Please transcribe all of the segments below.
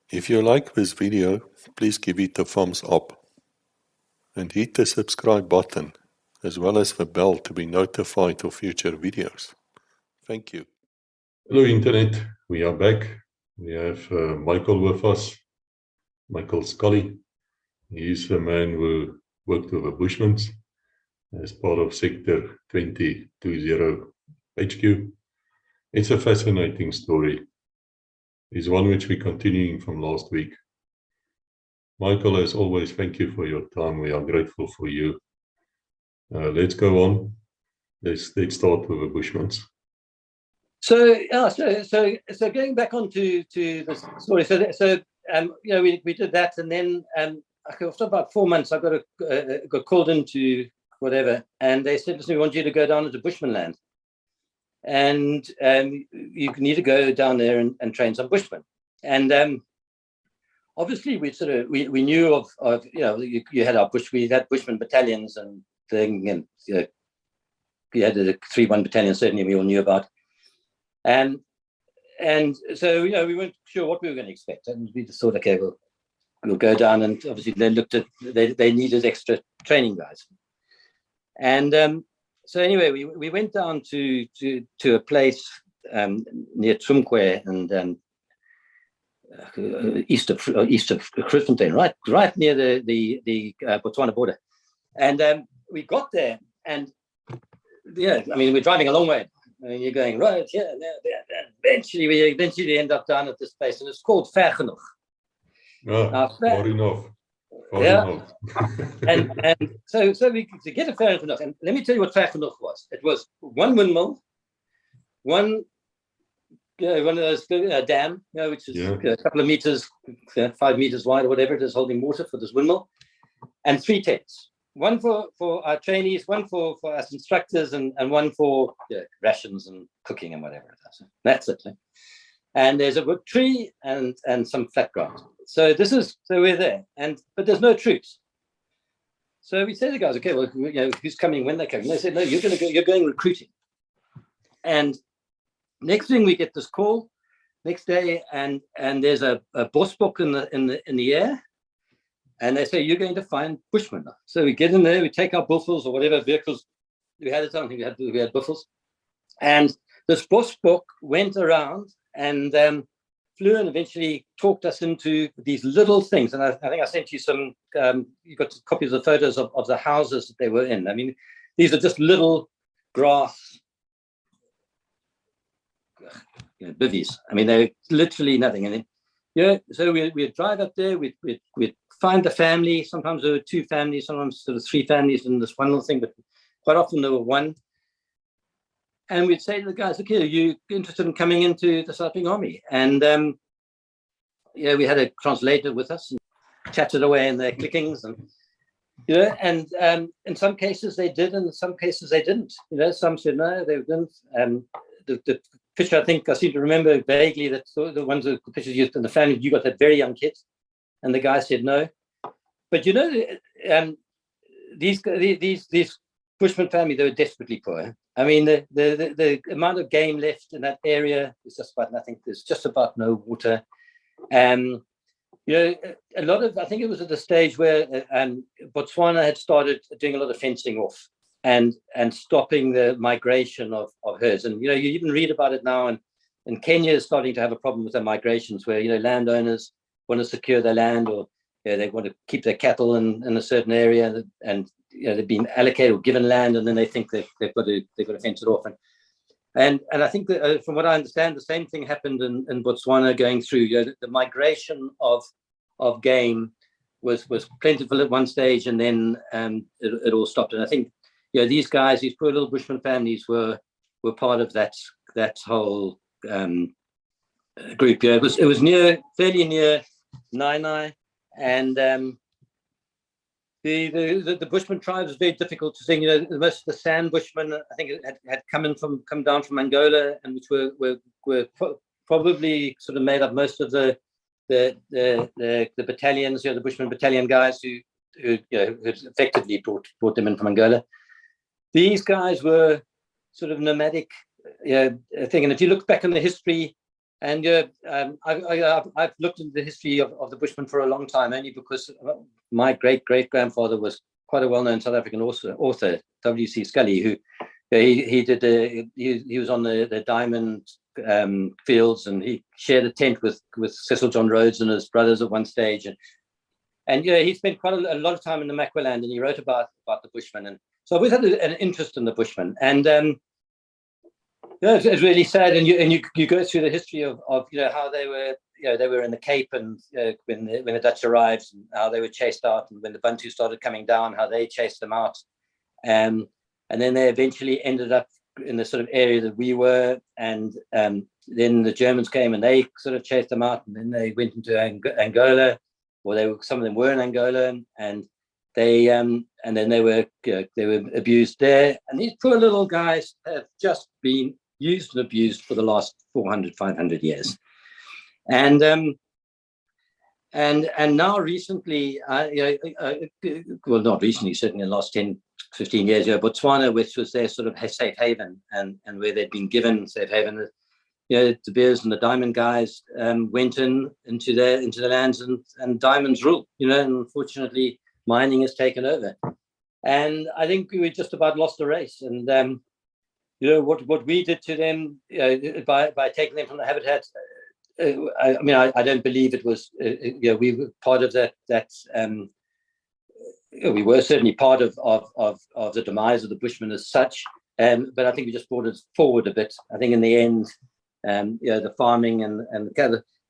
If you like this video, please give it a thumbs up and hit the subscribe button as well as the bell to be notified of future videos. Thank you. Hello Internet, we are back. We have Michael with us, Michael Scully. He is the man who worked with the Bushmen as part of Sector 2020 HQ. It's a fascinating story. It's one which we're continuing from last week. Michael, as always, thank you for your time. We are grateful for you. Let's go on. Let's start with the Bushmen. So going back on to the story. We did that, and then after about 4 months, I got called into whatever, and they said, "Listen, we want you to go down into Bushman land, and you need to go down there and train some Bushmen." And obviously, we knew of you had we had Bushman battalions and thing, and you had the 3-1 battalion. Certainly, we all knew about. And so we weren't sure what we were going to expect, and we just thought, okay, we'll go down. And obviously, they looked at they needed extra training guys, and so anyway, we went down to a place near Tumkwe and east of Grootfontein, right near the Botswana border, and we got there, and we're driving a long way. You're going right here, there. Eventually, we end up down at this place, and it's called Ver Genoeg. Far enough. and so we to get a Ver Genoeg, and let me tell you what Ver Genoeg was. It was one windmill, one of those dam, which is a couple of meters, 5 meters wide or whatever it is, holding water for this windmill, and 3 tents. One for our trainees, one for us instructors, and one for rations and cooking and whatever it is. That's it. And there's a wood tree and some flat ground. So we're there, but there's no troops. So we say to the guys, okay, well, who's coming when they're coming? They said, no, you're going recruiting. And next thing we get this call next day, and there's a bosbok in the air. And they say, you're going to find Bushmen. So we get in there, we take our buffels or whatever vehicles we had at the time. I think we had buffels. And this bosbok went around and flew and eventually talked us into these little things. And I think I sent you some, you got copies of the photos of the houses that they were in. I mean, these are just little grass bivvies. I mean, they're literally nothing. And then, so we'd drive up there, we'd find the family. Sometimes there were 2 families, sometimes sort of 3 families in this one little thing, but quite often there were 1. And we'd say to the guys, okay, are you interested in coming into the South African Army? And we had a translator with us and chatted away in their clickings, and in some cases they did, and in some cases they didn't. Some said no, they didn't. The picture, I seem to remember vaguely that the ones that the pictures used in the family, you got that very young kid. And the guy said no. But these Bushman family, they were desperately poor. I mean, the amount of game left in that area is just about nothing. There's just about no water. A lot of, I think it was at the stage where Botswana had started doing a lot of fencing off and stopping the migration of herds. And, you even read about it now, and Kenya is starting to have a problem with their migrations where, landowners want to secure their land, or they want to keep their cattle in a certain area, and they've been allocated or given land, and then they think they've got to fence it off. And I think that from what I understand, the same thing happened in Botswana going through. The migration of game was plentiful at one stage, and then it all stopped. And I think these guys, these poor little Bushman families, were part of that whole group. It was fairly near Nai, and the Bushman tribes was very difficult to sing. Most of the San Bushmen, I think, had come down from Angola, and which were probably sort of made up most of the battalions, the Bushman battalion guys who effectively brought them in from Angola. These guys were sort of nomadic thing, and if you look back in the history And I've looked into the history of the Bushmen for a long time, only because my great-great-grandfather was quite a well-known South African author, W.C. Scully, who he was on the diamond fields, and he shared a tent with Cecil John Rhodes and his brothers at one stage, and he spent quite a lot of time in the Macqualand, and he wrote about the Bushmen, and so I've always had an interest in the Bushmen, and it's really sad, and you go through the history of how they were in the Cape, and when the Dutch arrived, and how they were chased out, and when the Bantu started coming down, how they chased them out, and then they eventually ended up in the sort of area that we were, and then the Germans came and they sort of chased them out, and then they went into Angola, or some of them were in Angola, and then they were abused there, and these poor little guys have just been used and abused for the last 400-500 years, and now recently, well, not recently, certainly in the last 10-15 years, Botswana, which was their sort of safe haven, and where they'd been given safe haven, De Beers and the diamond guys went into the lands, and diamonds rule, and unfortunately mining has taken over, and I think we just about lost the race, and what we did to them by taking them from the habitat. I don't believe it was. We were part of that. We were certainly part of the demise of the Bushmen as such. But I think we just brought it forward a bit. I think in the end, the farming and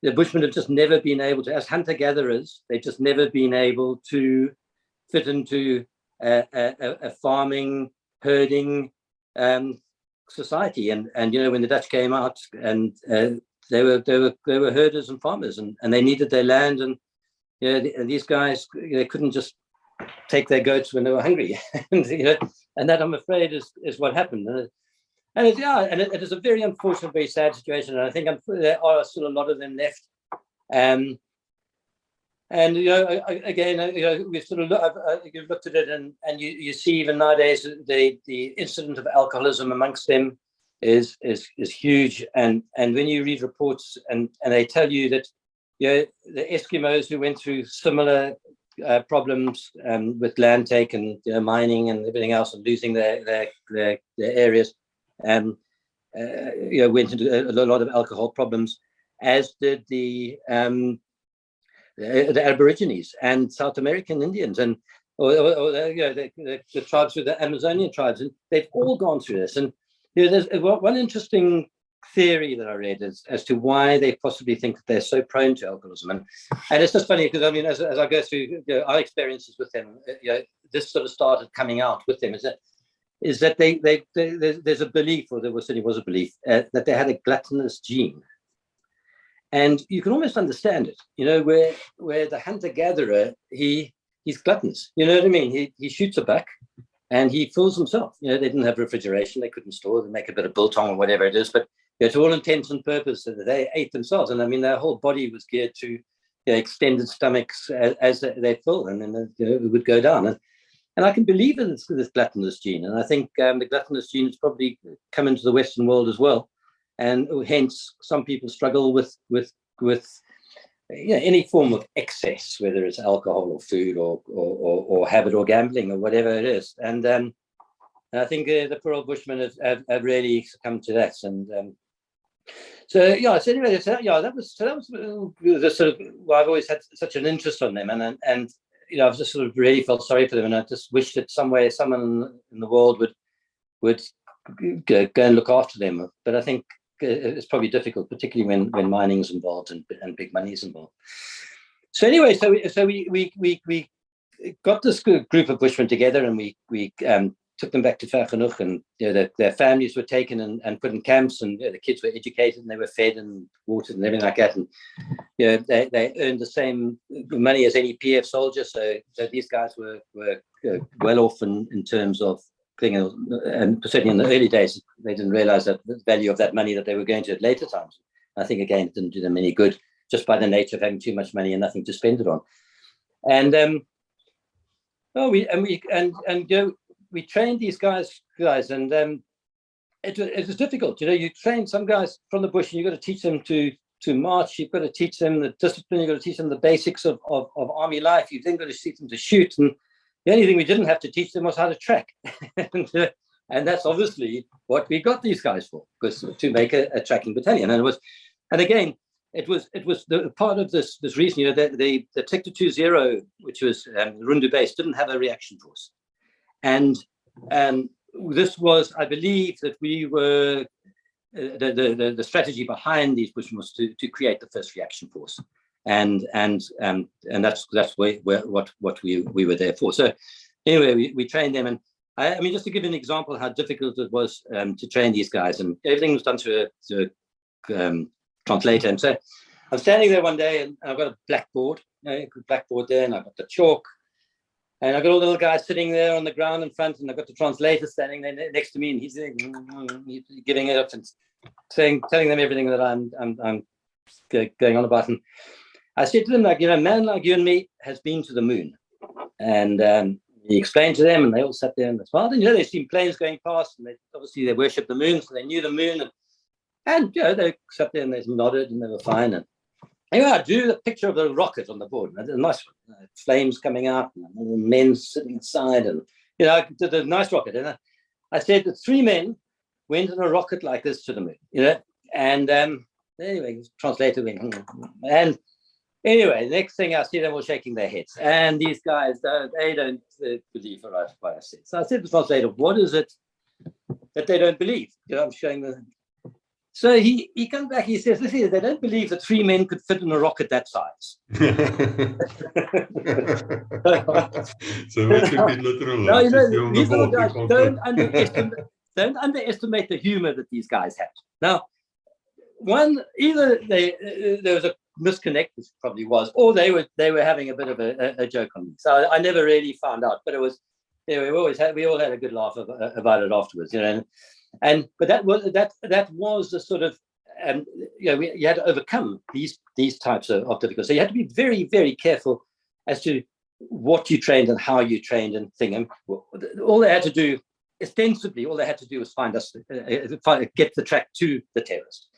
the Bushmen have just never been able to, as hunter-gatherers, they've just never been able to fit into a farming, herding society. And when the Dutch came out, and they were herders and farmers, and they needed their land, and these guys, they couldn't just take their goats when they were hungry, and that, I'm afraid, is what happened. And it is a very unfortunate, very sad situation. And I think there are still a lot of them left. Again, we've sort of you've looked at it, and you see even nowadays the incident of alcoholism amongst them is huge. And when you read reports, and they tell you that the Eskimos who went through similar problems with land take and mining and everything else, and losing their areas, went into a lot of alcohol problems, as did the Aborigines and South American Indians, and the tribes with the Amazonian tribes, and they've all gone through this. And there's one interesting theory that I read as to why they possibly think that they're so prone to alcoholism, and it's just funny because as I go through our experiences with them, this sort of started coming out with them, is that there's a belief, or there certainly was a belief, that they had a gluttonous gene. And you can almost understand it, where the hunter-gatherer, he's gluttonous. You know what I mean? He shoots a buck and he fills himself. They didn't have refrigeration. They couldn't store. They make a bit of biltong or whatever it is. But to all intents and purposes, they ate themselves. And I mean, their whole body was geared to extended stomachs as they fill, and then it would go down. And I can believe in this gluttonous gene. And I think the gluttonous gene has probably come into the Western world as well. And hence, some people struggle with any form of excess, whether it's alcohol or food or habit or gambling or whatever it is. And I think the poor old Bushmen have really succumbed to that. And so anyway, that was the sort of why I've always had such an interest on them, and I've just sort of really felt sorry for them, and I just wish that somewhere someone in the world would go and look after them. But I think it's probably difficult, particularly when mining is involved and big money is involved. So anyway, so we got this group of Bushmen together, and we took them back to Vergenoeg, and their families were taken and put in camps, and the kids were educated and they were fed and watered and everything like that. And they earned the same money as any PF soldier. So these guys were well off in terms of thing, and certainly in the early days, they didn't realize that the value of that money that they were going to at later times. I think, again, it didn't do them any good, just by the nature of having too much money and nothing to spend it on. And we trained these guys, and it was difficult. You train some guys from the bush, and you've got to teach them to march. You've got to teach them the discipline. You've got to teach them the basics of army life. You've then got to teach them to shoot. And the only thing we didn't have to teach them was how to track. And that's obviously what we got these guys for, because to make a tracking battalion. And again, it was the part of this reason. The Sector 20, which was Rundu base, didn't have a reaction force, and this was, I believe, that we were the strategy behind these Bushmen was to create the first reaction force, and that's what we were there for. So anyway, we trained them, and I mean, just to give you an example how difficult it was to train these guys, and everything was done through a translator. And so I'm standing there one day, and I've got a blackboard there, and I've got the chalk. And I've got all the little guys sitting there on the ground in front, and I've got the translator standing there next to me, and he's giving it up and telling them everything that I'm going on about. And I said to them, like, a man like you and me has been to the moon. And he explained to them, and they all sat there and smiled. And they've seen planes going past, and they worship the moon, so they knew the moon. And they sat there and they nodded, and they were fine. And anyway, I drew the picture of the rocket on the board. A nice one, flames coming out, and men sitting inside, and I did a nice rocket. And I said that 3 men went in a rocket like this to the moon. And anyway, the translator went, and anyway, the next thing I see them all shaking their heads, and these guys they don't believe what I said. So I said to the translator, "What is it that they don't believe?" I'm showing them. So he comes back, he says, "Listen, they don't believe that 3 men could fit in a rocket that size." So it should be literal. No, these little guys don't underestimate the humor that these guys have. Now, either there was a misconnect, which probably was, or they were having a bit of a joke on me. So I never really found out, but it was, we all had a good laugh about it afterwards, but that was the sort of you had to overcome these types of difficulties. So you had to be very, very careful as to what you trained and how you trained and thing. And all they had to do, ostensibly, was find us, get the track to the terrorist.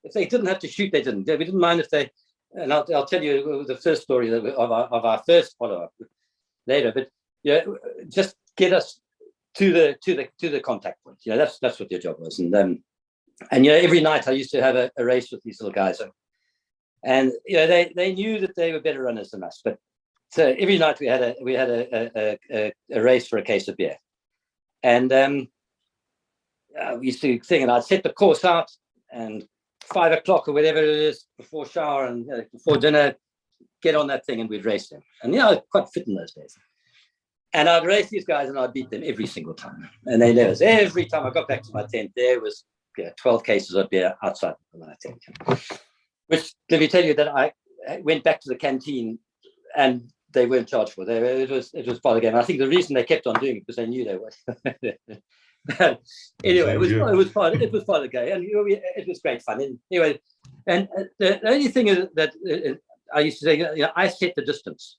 If they didn't have to shoot, they didn't. We didn't mind if they. And I'll tell you the first story of our first follow-up later. But just get us to the contact point. That's what your job was. And every night I used to have a race with these little guys, and they knew that they were better runners than us. But so every night we had a race for a case of beer, and we used to sing, and I'd set the course out, and 5 o'clock or whatever it is before shower and before dinner, get on that thing and we'd race them. And I was quite fit in those days. And I'd race these guys and I'd beat them every single time. And they never. Every time I got back to my tent, there was 12 cases of beer outside my tent. Which, let me tell you, that I went back to the canteen and they weren't charged for. It was part of the game. I think the reason they kept on doing it because they knew they were. Anyway, it was part of the game, and it was great fun. And anyway, and the only thing is that I used to say, I set the distance,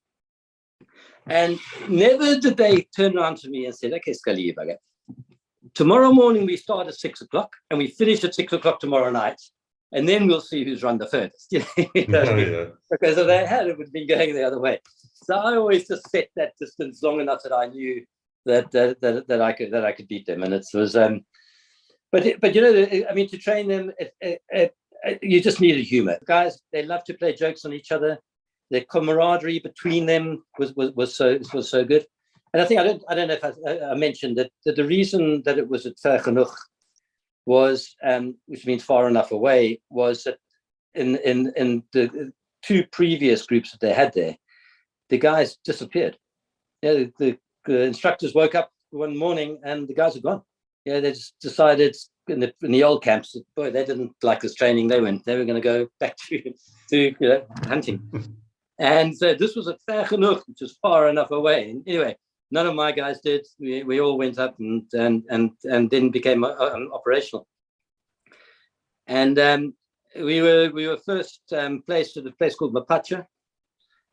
and never did they turn around to me and say, "Okay, Scully, tomorrow morning we start at 6 o'clock and we finish at 6 o'clock tomorrow night, and then we'll see who's run the furthest." Because if they had, it would be going the other way. So I always just set that distance long enough that I knew that I could beat them, and it was but I mean, to train them, you just needed humor. Guys, they love to play jokes on each other. Their camaraderie between them was so good. And I think I don't know if I mentioned that the reason that it was at ver genoeg was, which means far enough away, was that in the 2 previous groups that they had there, the guys disappeared. The instructors woke up one morning and the guys are gone. They just decided in the old camps that, boy, they didn't like this training. They were going to go back to hunting. And so this was at ver genoeg, which was far enough away. And anyway, none of my guys did. We all went up and then became operational. And we were first placed at a place called Mapacha.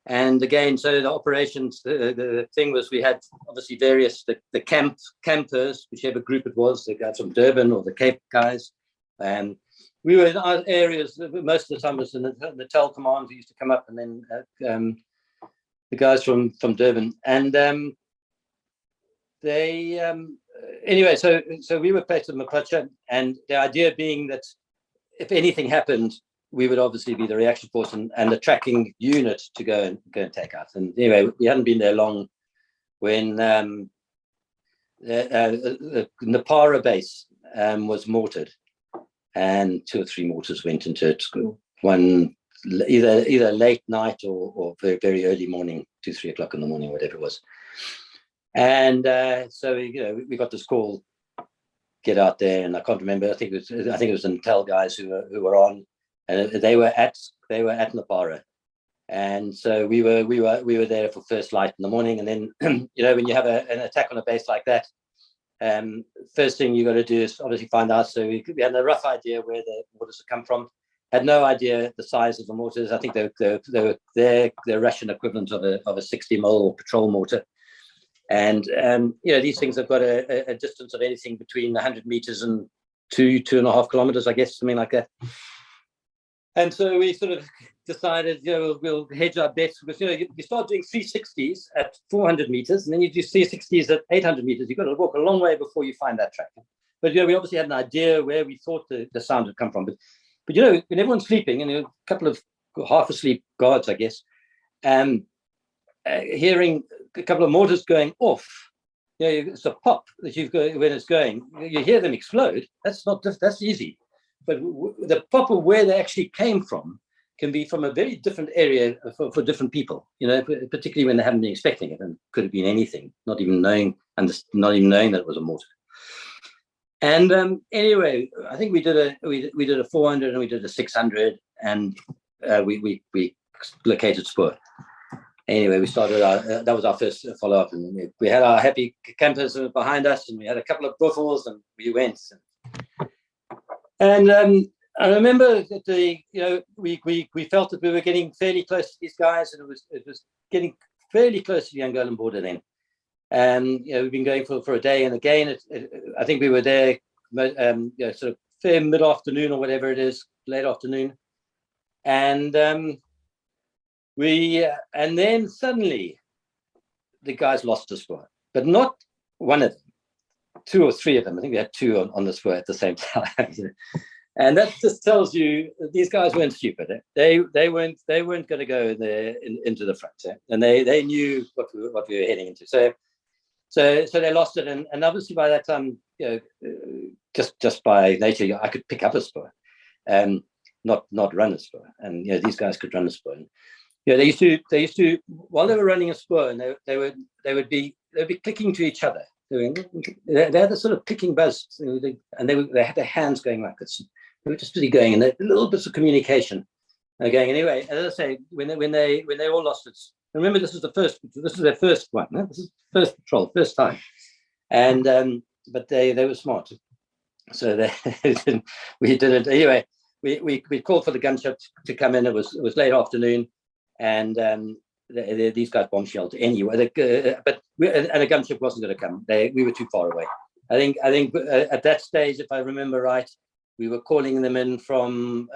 And again, so the operations, the thing was we had obviously various, the campers, whichever group it was, the guys from Durban or the Cape guys. And we were in our areas, most of the time was in the TEL command who used to come up, and then the guys from Durban. And anyway, so we were placed with McClutcher, and the idea being that if anything happened, we would obviously be the reaction force and the tracking unit to go and take out. And anyway, we hadn't been there long when the Napara base was mortared, and 2 or 3 mortars went into it. One either late night or very, very early morning, 2, 3 o'clock in the morning, whatever it was. And so we got this call, get out there, and I can't remember. I think it was the TEL guys who were on. And they were at Napara, and so we were there for first light in the morning. And then when you have an attack on a base like that, first thing you got to do is obviously find out. So we had a rough idea where the mortars had come from. Had no idea the size of the mortars. I think they were their Russian equivalent of a 60 mil patrol mortar. And these things have got a distance of anything between 100 meters and 2.5 kilometers, I guess, something like that. And so we sort of decided, we'll hedge our bets, because, you start doing 360s at 400 meters, and then you do 360s at 800 meters. You've got to walk a long way before you find that track. But, we obviously had an idea where we thought the sound had come from. But when everyone's sleeping, and a couple of half asleep guards, I guess, hearing a couple of mortars going off, it's a pop that you've got when it's going. You hear them explode. That's easy. But the pop of where they actually came from can be from a very different area for different people, particularly when they haven't been expecting it, and could have been anything, not even knowing that it was a mortar. And anyway, I think we did a 400 and we did a 600, and we located Spoor. Anyway, we started that was our first follow-up, and we had our happy campers behind us, and we had a couple of buffels, and we went. And I remember that we felt that we were getting fairly close to these guys, and it was getting fairly close to the Angolan border then. And we've been going for a day, and again, I think we were there, sort of fair mid-afternoon or whatever it is, late afternoon, and and then suddenly the guys lost the spur, but not one of them. 2 or 3 of them. I think we had 2 on the spur at the same time. And that just tells you these guys weren't stupid. They weren't going to go into the front, and they knew what we were heading into. So they lost it, and obviously by that time, just by nature, I could pick up a spur, not run a spur, and these guys could run a spur. And, they used to while they were running a spur, and they would be clicking to each other. They had a sort of clicking buzz, and they had their hands going like this. They were just busy going, and little bits of communication going. Anyway, as I say, when they all lost it, remember this is their first one. Huh? This is first patrol, first time, and but they were smart, so we did it anyway. We called for the gunship to come in. It was late afternoon, and these guys bombshelled anyway, and a gunship wasn't going to come. We were too far away. I think at that stage, if I remember right, we were calling them in from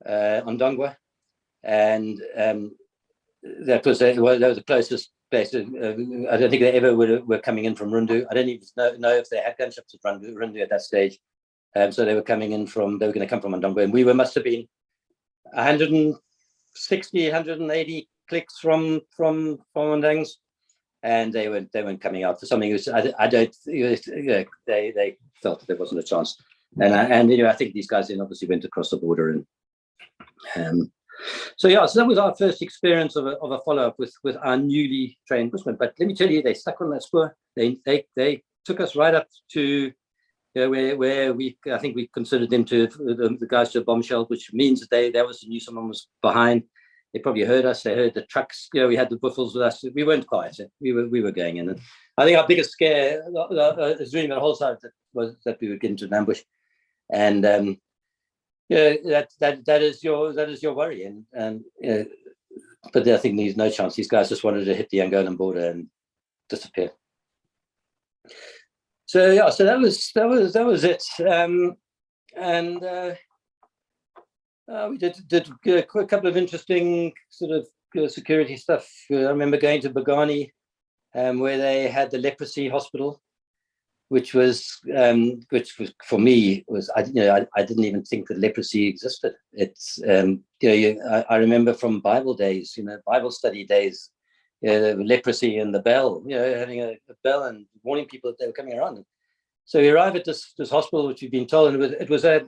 Ondongwa, and that was the closest place. I don't think they ever were coming in from Rundu. I don't even know if they had gunships at Rundu at that stage. So they were coming in they were going to come from Ondongwa, and we must have been 160, 180 clicks from Ondangs, and they weren't coming out for something. I don't. They felt there wasn't a chance, and I think these guys then obviously went across the border, and so that was our first experience of a follow-up with our newly trained Bushmen. But let me tell you, they stuck on that spur. They took us right up to where I think we considered them to the guys to a bombshell, which means that they obviously knew someone was behind. They probably heard us. They heard the trucks. We had the buffels with us. We weren't quiet. We were going in. And I think our biggest scare during the whole side was that we would get into an ambush, and that is your worry. And but I think there's no chance. These guys just wanted to hit the Angolan border and disappear. So yeah, so that was it. We did a couple of interesting sort of security stuff. I remember going to Bogani, where they had the leprosy hospital, which was for me was I didn't even think that leprosy existed. It's I remember from Bible days, Bible study days, the leprosy and the bell, having a bell and warning people that they were coming around. So we arrive at this hospital, which we've been told, and it was a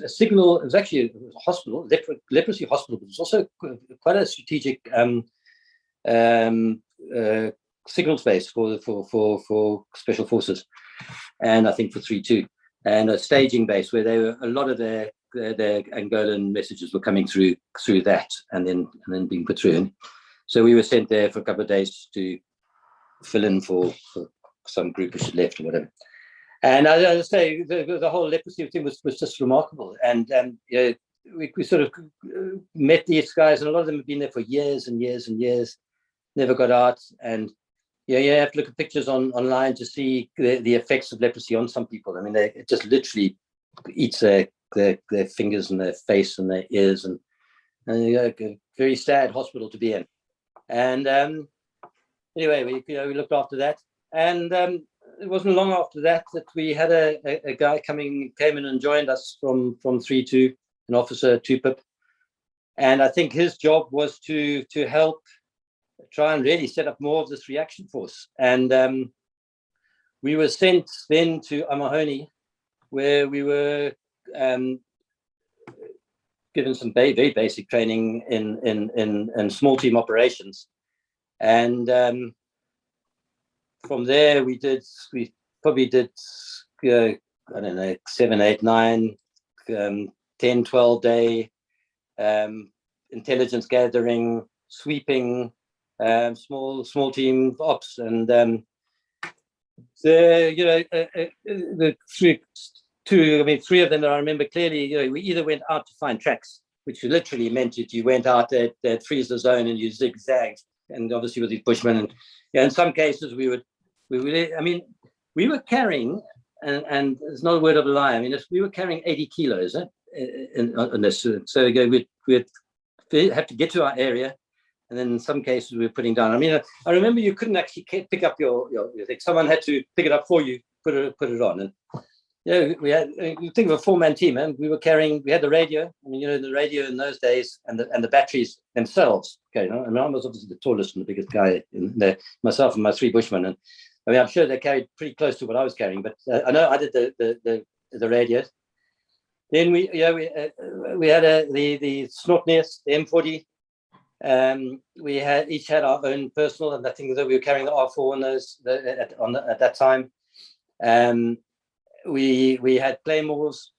signal. It was actually a hospital, leprosy hospital, but it was also quite a strategic signal space for special forces, and I think for 3-2, and a staging base where a lot of their Angolan messages were coming through that, and then being put through. And so we were sent there for a couple of days to fill in for some group which had left or whatever. And as I say, the whole leprosy thing was just remarkable. And we sort of met these guys, and a lot of them have been there for years and years and years, never got out. And you have to look at pictures online to see the effects of leprosy on some people. I mean, it just literally eats their fingers and their face and their ears, and a very sad hospital to be in. And anyway, we looked after that, and it wasn't long after that we had a guy came in and joined us from 3-2, an officer, 2-pip, and I think his job was to help try and really set up more of this reaction force. And we were sent then to Amahoni, where we were given some very basic training in small team operations, and from there we probably did I don't know, 7, 8, 9, 10, 12 day intelligence gathering, sweeping, small team ops, and the three of them that I remember clearly. We either went out to find tracks, which literally meant that you went out at freeze the zone and you zigzagged, and obviously with these Bushmen, and in some cases we were carrying, and it's not a word of a lie. I mean, we were carrying 80 kilos on this. So we'd have to get to our area, and then in some cases we were putting down. I mean, I remember you couldn't actually pick up your thing. Someone had to pick it up for you, put it on. And we had, you think of a 4-man team, and we had the radio. I mean, the radio in those days, and the batteries themselves. Okay, I mean, I was obviously the tallest and the biggest guy in there, myself and my 3 Bushmen, and I mean, I'm sure they carried pretty close to what I was carrying, but I know I did the radios. Then we had the Snortness, the M40. We each had our own personal, and I think that we were carrying the R4 on those at that time. We had claymores.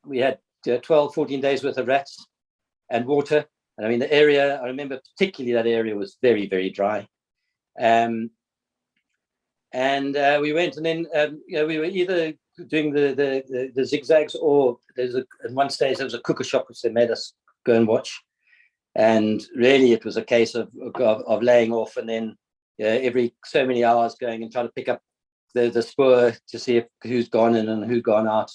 We had 12, 14 days worth of rats and water. And I mean, the area, I remember particularly that area was very, very dry. And we went, and then we were either doing the zigzags, or at one stage there was a cooker shop which they made us go and watch. And really it was a case of laying off, and then every so many hours going and trying to pick up the spoor to see who's gone in and who's gone out.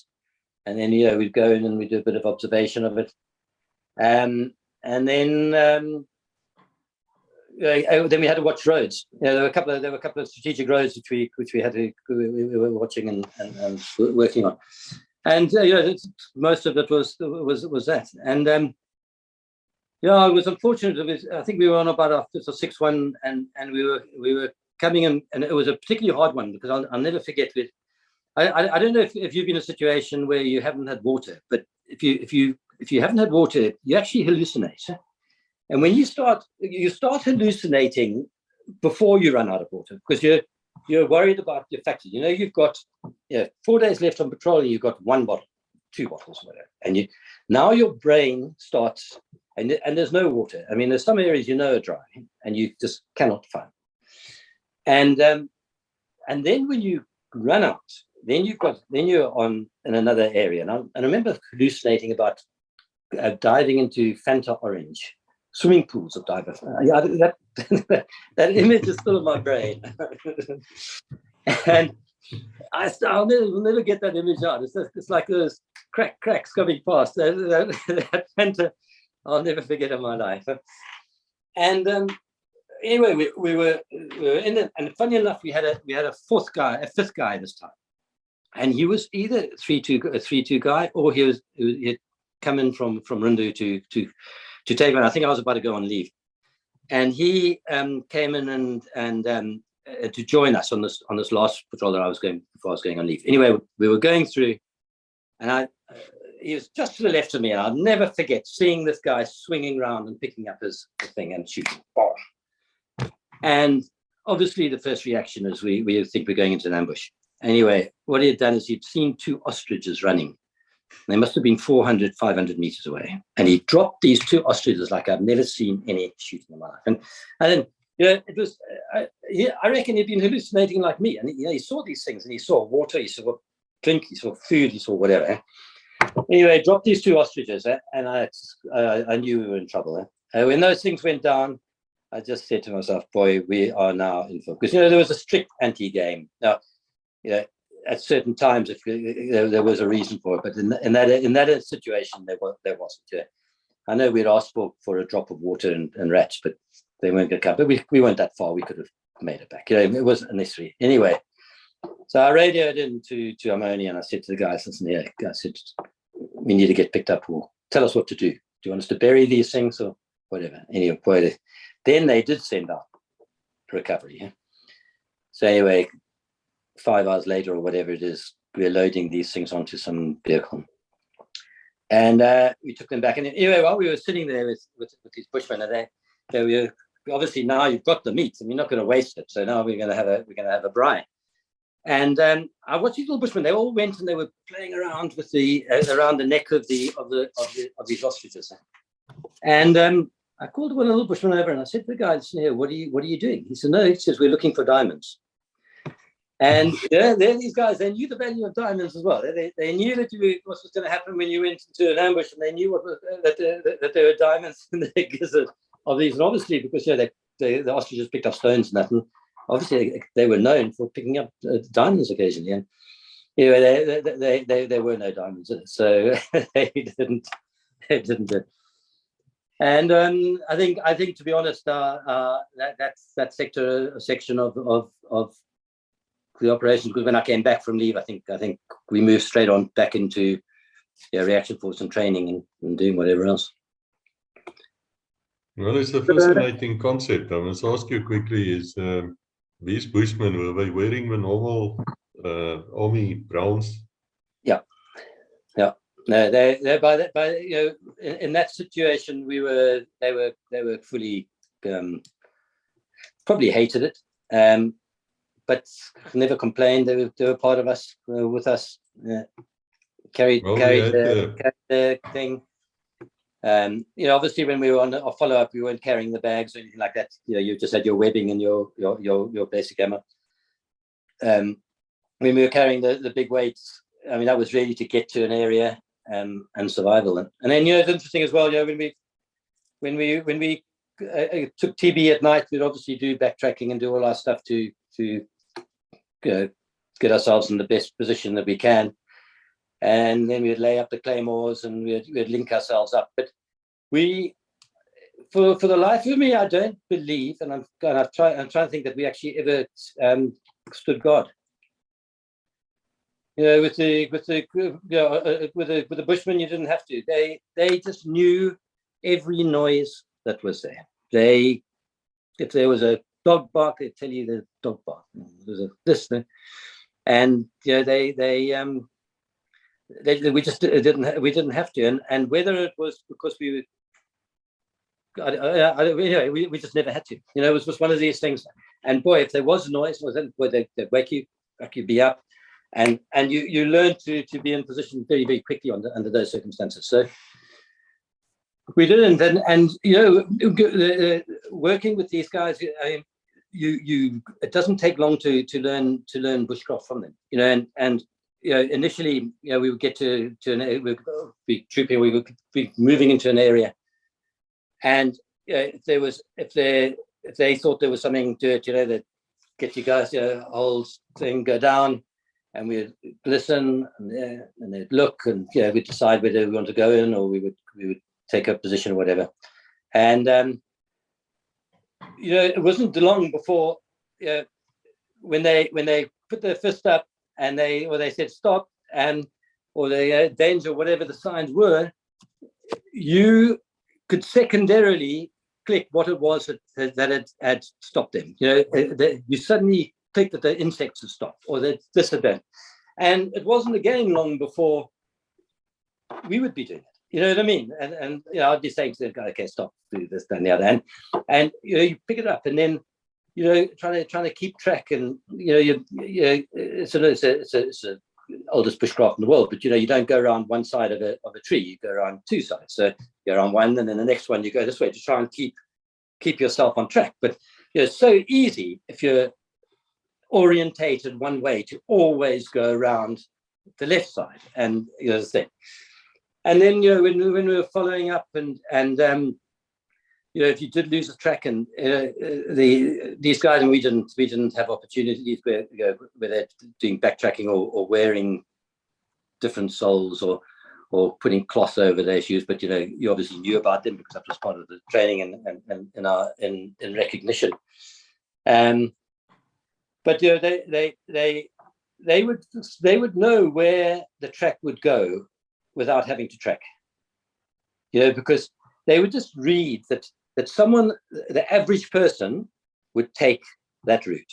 And then we'd go in and we'd do a bit of observation of it. And then we had to watch roads. There were a couple of strategic roads which we were watching and working on. And most of it was that. And it was unfortunate. I think we were on about our 5th or 6th one, and we were coming in, and it was a particularly hard one, because I'll never forget it. I don't know if you've been in a situation where you haven't had water, but if you haven't had water, you actually hallucinate. And when you start hallucinating before you run out of water, because you're worried about your factor. You've got 4 days left on patrol, and you've got 1 bottle, 2 bottles, whatever, and now your brain starts, and there's no water. I mean, there's some areas are dry, and you just cannot find. And then when you run out, then you're on in another area. And I remember hallucinating about diving into Fanta Orange swimming pools of divers. Yeah, that image is still in my brain. And I'll never get that image out. It's like those cracks coming past. That phantom, I'll never forget in my life. And anyway, we were in it, and funny enough, we had a fifth guy this time, and he was either a 3-2 guy, or he had come in from Rundu to take one. I think I was about to go on leave, and he came in and to join us on this last patrol that I was going before I was going on leave. Anyway, we were going through, and he was just to the left of me, and I'll never forget seeing this guy swinging around and picking up his thing and shooting. And obviously, the first reaction is we think we're going into an ambush. Anyway, what he had done is he'd seen 2 ostriches running. They must have been 400, 500 meters away. And he dropped these 2 ostriches like I've never seen any shooting in my life. And then, it was, I reckon he'd been hallucinating like me. And he saw these things, and he saw water, he saw drink, he saw food, he saw whatever. Anyway, dropped these 2 ostriches, and I knew we were in trouble. When those things went down, I just said to myself, boy, we are now in for, because there was a strict anti-game. Now, at certain times, if there was a reason for it, but in that situation, there wasn't. I know we'd asked for a drop of water and rats, but they weren't going to come. But we weren't that far. We could have made it back. It wasn't necessary. Anyway, so I radioed in to Amoni, and I said to the guys, listen here, I said, we need to get picked up, or tell us what to do. Do you want us to bury these things or whatever? Anyway, then they did send out recovery. Yeah? So anyway, 5 hours later or whatever it is, we're loading these things onto some vehicle. And we took them back. And anyway, while we were sitting there with these Bushmen, and they were obviously, now you've got the meat and you're not going to waste it. So now we're going to have a braai. And I watched these little Bushmen. They all went and they were playing around with around the neck of these ostriches. And I called one little Bushman over and I said to the guy, listen here, what are you doing? He said, no, he says, we're looking for diamonds. And these guys, they knew the value of diamonds as well. They knew that what was going to happen when you went into an ambush, and they knew that there were diamonds in the gizzard of these. And obviously, because the ostriches picked up stones and that, and obviously they were known for picking up diamonds occasionally. And there were no diamonds in it, so they didn't do it. And I think to be honest, that section of the operations, because when I came back from leave, I think we moved straight on back into reaction force and training and doing whatever else. Well, it's a fascinating concept. I must ask you quickly: is these Bushmen, were they wearing the normal army browns? Yeah. No, they in that situation they were fully probably hated it, but never complained. They were part of us, with us, carried the thing. Obviously when we were on a follow-up, we weren't carrying the bags or anything like that. You just had your webbing and your basic ammo. When we were carrying the big weights, I mean, that was really to get to an area and survival. And then it's interesting as well. When we took TB at night, we'd obviously do backtracking and do all our stuff to get ourselves in the best position that we can. And then we'd lay up the claymores and we'd link ourselves up. But for the life of me, I don't believe, and I'm trying to think that we actually ever stood guard. With the Bushmen, you didn't have to. They just knew every noise that was there. If there was a dog bark, they'd tell you the dog bark. There's this thing, and we just didn't have to. And whether it was because we just never had to. It was just one of these things. And boy, if there was a noise, they'd wake you be up. And you learn to be in position very, very quickly under those circumstances. So we did, and working with these guys, it doesn't take long to learn bushcraft from them. Initially, we would get to an area, we would be trooping, we would be moving into an area, and if they thought there was something to it, they'd get you guys, whole thing go down, and we'd listen, and they'd look, and we'd decide whether we want to go in or we would take a position or whatever. And it wasn't long before when they put their fist up and they said stop, or the danger, whatever the signs were, you could secondarily click what it was that had stopped them. You suddenly click that the insects had stopped, or that this had been. And it wasn't again long before we would be doing it. You know what I mean? And I'd be saying to the guy, okay, stop, do this, then the other. And you pick it up, and then trying to keep track, and it's the oldest bushcraft in the world, but you don't go around one side of a tree, you go around two sides. So you're on one, and then the next one you go this way to try and keep yourself on track. But it's so easy if you're orientated one way to always go around the left side, and the thing. And then when we were following up, and if you did lose the track, and these guys, and we didn't have opportunities where they're doing backtracking or wearing different soles or putting cloth over their shoes, but you obviously knew about them because that was part of the training and in recognition. But they would know where the track would go without having to track, because they would just read that someone, the average person, would take that route.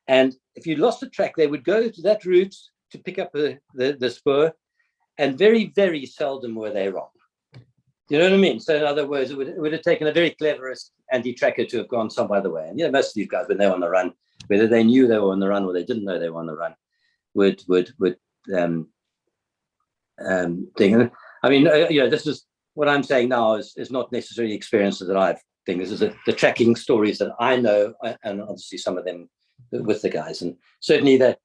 And if you lost the track, they would go to that route to pick up the spur, and very, very seldom were they wrong. You know what I mean? So in other words, it would have taken a very cleverest anti-tracker to have gone some other way. And most of these guys, when they were on the run, whether they knew they were on the run or they didn't know they were on the run, would thing. I mean, this is what I'm saying now is not necessarily experiences that I've think. This is the tracking stories that I know, and obviously some of them with the guys, and certainly that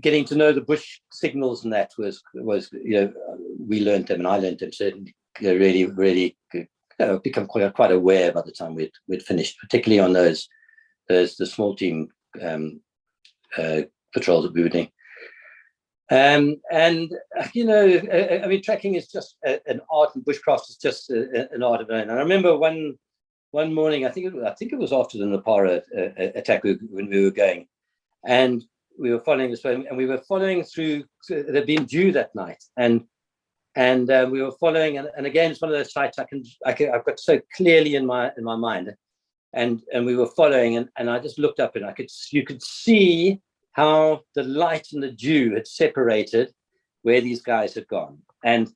getting to know the bush signals and that was we learned them, and I learned them certainly really become quite aware by the time we'd finished, particularly on the small team patrols that we were doing. I mean, tracking is just an art, and bushcraft is just an art of it. And I remember one morning, I think it was after the Napara attack when we were going, and we were following this way, and we were following through. It had been due that night, and we were following, and again, it's one of those sites I've got so clearly in my mind, and we were following, and I just looked up, and you could see how the light and the dew had separated where these guys had gone, and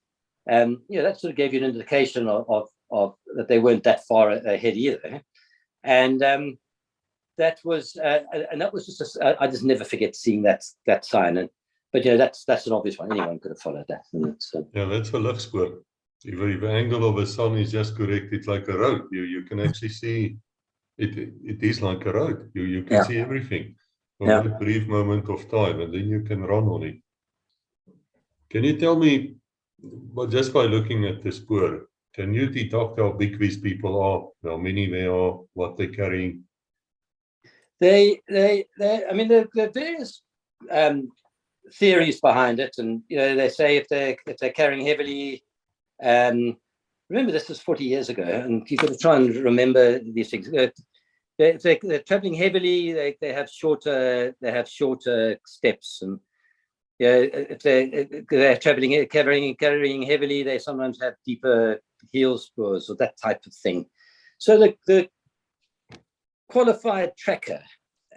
that sort of gave you an indication of that they weren't that far ahead either, and that was just I just never forget seeing that sign, but that's an obvious one. Anyone could have followed that. And that's a love score. If the angle of the sun is just correct, it's like a road. You can actually see it. It is like a road. You can see everything. For a brief moment of time, and then you can run on it. Can you tell me, but just by looking at the spoor, can you deduct how big these people are, how many they are, what they're carrying? I mean, there are various theories behind it, and they say if they're carrying heavily. Remember, this was 40 years ago, and you've got to try and remember these things. If they're traveling heavily, they have shorter steps, and if they're traveling carrying heavily, they sometimes have deeper heel spurs or that type of thing. So the qualified tracker,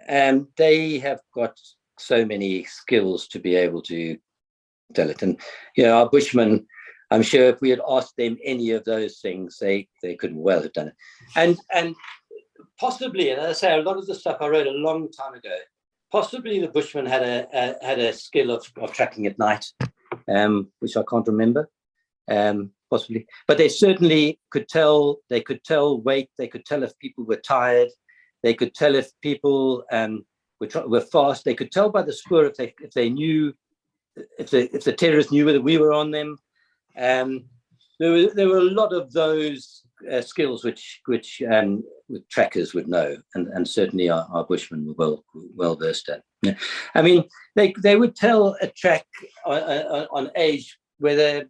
they have got so many skills to be able to tell it. And our Bushmen, I'm sure if we had asked them any of those things, they couldn't well have done it. And possibly, and as I say, a lot of the stuff I wrote a long time ago, possibly the Bushmen had a skill of tracking at night, which I can't remember, possibly. But they certainly could tell. They could tell weight. They could tell if people were tired. They could tell if people were fast. They could tell by the spoor if they knew if the terrorists knew whether we were on them. There were a lot of those skills which trackers would know, and certainly our Bushmen were well versed at. Yeah. I mean, they would tell a track on age whether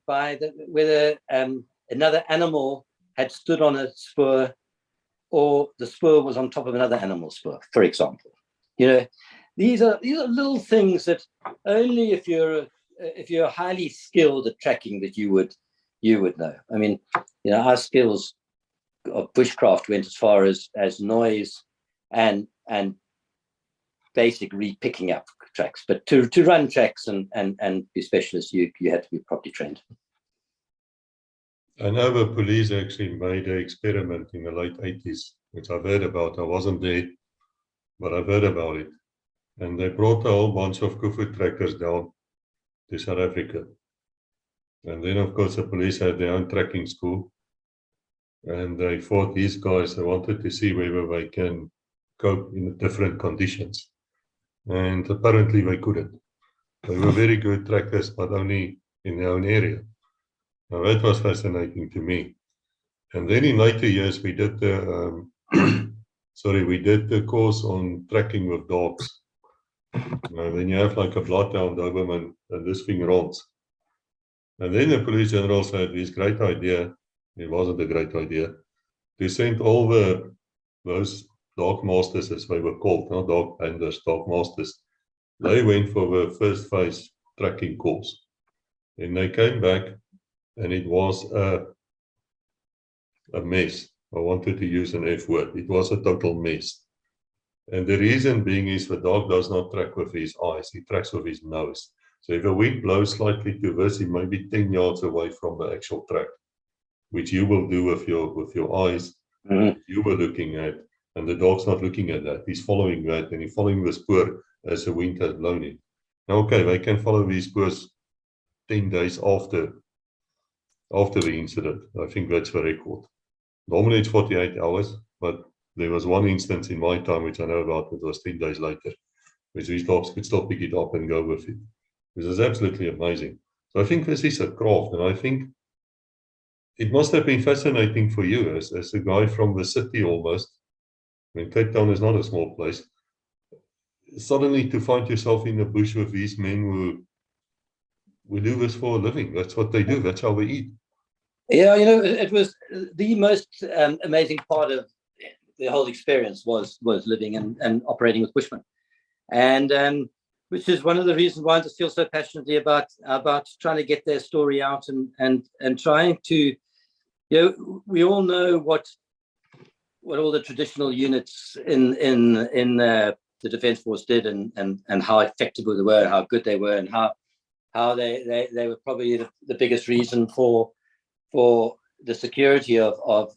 another animal had stood on a spur, or the spur was on top of another animal's spur, for example. These are little things that only if you're highly skilled at tracking that you would know. I mean, our skills of bushcraft went as far as noise and basic re-picking up tracks, but to run tracks and be specialists, you had to be properly trained. I know the police actually made an experiment in the late 80s, which I've heard about. I wasn't there, but I've heard about it. And they brought a whole bunch of Khufu trackers down to South Africa. And then, of course, the police had their own tracking school. And they fought these guys. They wanted to see whether they can cope in different conditions. And apparently they couldn't. They were very good trackers, but only in their own area. Now, that was fascinating to me. And then in later years, we did the course on tracking with dogs. Then you have like a bloodhound Doberman, and this thing runs. And then the police general said this great idea, it wasn't a great idea, to send all those dog masters, as they were called, not dog handlers, dog masters. They went for the first phase tracking course. And they came back, and it was a mess. I wanted to use an F word. It was a total mess. And the reason being is the dog does not track with his eyes. He tracks with his nose. So if a wind blows slightly to this, he may be 10 yards away from the actual track, which you will do with your eyes. Mm-hmm. You were looking at, and the dog's not looking at that. He's following that, and he's following the spoor as the wind has blown it. Now, okay, they can follow these spoors 10 days after the incident. I think that's the record. Normally it's 48 hours, but there was one instance in my time, which I know about, it was 10 days later, which these dogs could still pick it up and go with it. This is absolutely amazing. So I think this is a craft, and I think it must have been fascinating for you as a guy from the city almost. I mean, Cape Town is not a small place. Suddenly to find yourself in the bush with these men who do this for a living. That's what they do. That's how they eat. Yeah, it was the most amazing part of the whole experience was living and operating with Bushmen, and which is one of the reasons why I just feel so passionately about trying to get their story out and trying to, we all know what all the traditional units in the Defence Force did and how effective they were, how good they were, and how they were probably the biggest reason for the security of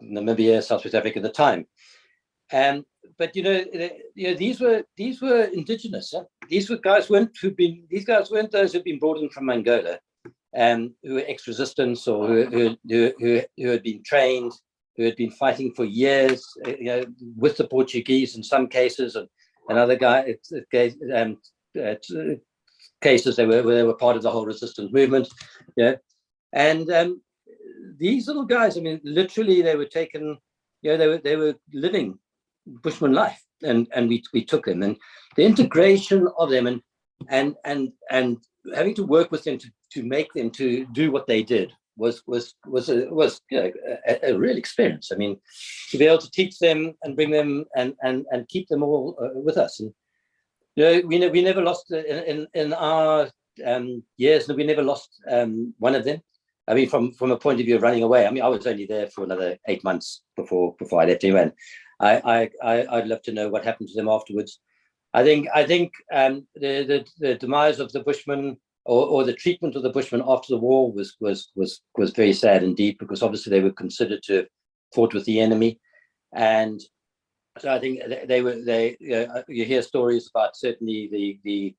Namibia, South Africa at the time. But these were indigenous. Huh? These guys weren't those who'd been brought in from Angola, who were ex-resistance or who had been trained, who had been fighting for years, with the Portuguese in some cases, and other cases they were part of the whole resistance movement. And these little guys, I mean, literally, they were taken. They were living Bushman life, and we took them, and the integration of them, and having to work with them to make them to do what they did was a real experience. I mean, to be able to teach them and bring them and keep them all with us, and we never lost in our years. We never lost one of them. I mean, from a point of view of running away. I mean, I was only there for another 8 months before I left anyway. I'd love to know what happened to them afterwards. I think the demise of the Bushmen or the treatment of the Bushmen after the war was very sad indeed, because obviously they were considered to have fought with the enemy, and so I think you hear stories about certainly the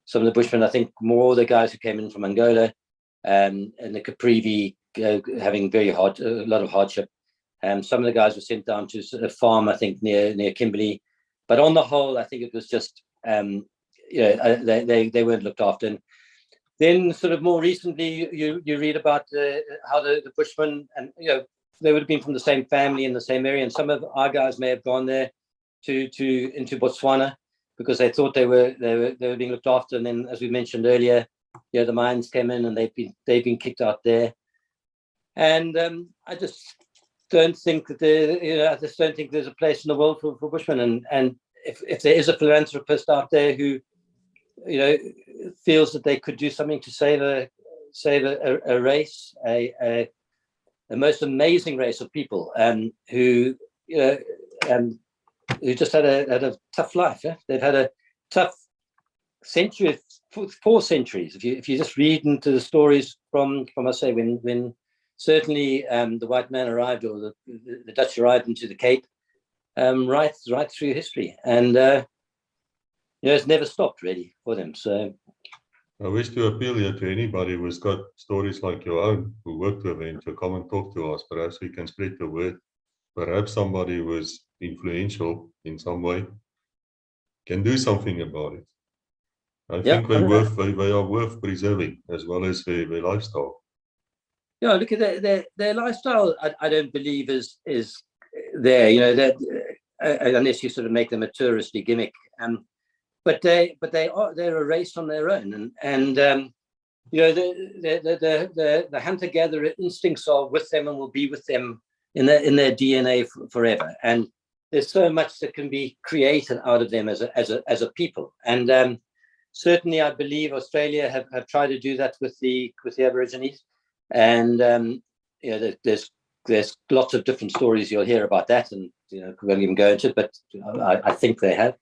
some of the Bushmen. I think more of the guys who came in from Angola and the Caprivi having a lot of hardship. Some of the guys were sent down to a farm, I think, near Kimberley. But on the whole, I think it was just, they weren't looked after. And then sort of more recently, you read about how the Bushmen, and they would have been from the same family in the same area, and some of our guys may have gone there into Botswana because they thought they were being looked after, and then, as we mentioned earlier, the mines came in and they've been kicked out there, and I just don't think that there's a place in the world for Bushmen, and if there is a philanthropist out there who feels that they could do something to save a race, a most amazing race of people, who just had a tough life. Yeah? They've had a tough century, 4 centuries. If you just read into the stories from I say when certainly the white man arrived, or the Dutch arrived into the Cape, right through history, and it's never stopped really for them. So I wish to appeal here to anybody who's got stories like your own, who worked with them, to come and talk to us. Perhaps we can spread the word. Perhaps somebody who is influential in some way can do something about it. I think they are worth preserving, as well as their lifestyle. Yeah, look at their lifestyle. I don't believe is there. That unless you sort of make them a touristy gimmick. But they're a race on their own, and the hunter gatherer instincts are with them and will be with them in their DNA forever. And there's so much that can be created out of them as a people. And certainly, I believe Australia have tried to do that with the Aborigines. And there's lots of different stories you'll hear about that, and we won't even go into it, but I think they have.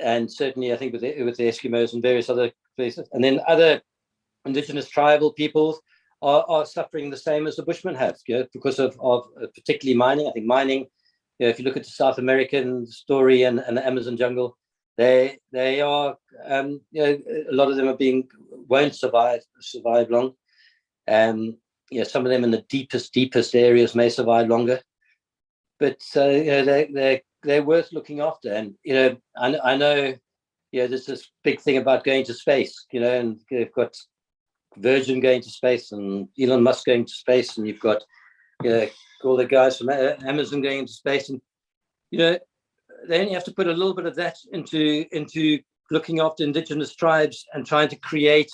And certainly, I think with the Eskimos and various other places, and then other indigenous tribal peoples are suffering the same as the Bushmen have, because of particularly mining. I think mining, if you look at the South American story and the Amazon jungle, they are, a lot of them won't survive long. Some of them in the deepest areas may survive longer, but they're worth looking after. And I know there's this big thing about going to space, and you've got Virgin going to space and Elon Musk going to space, and you've got all the guys from Amazon going into space, and they only have to put a little bit of that into looking after indigenous tribes and trying to create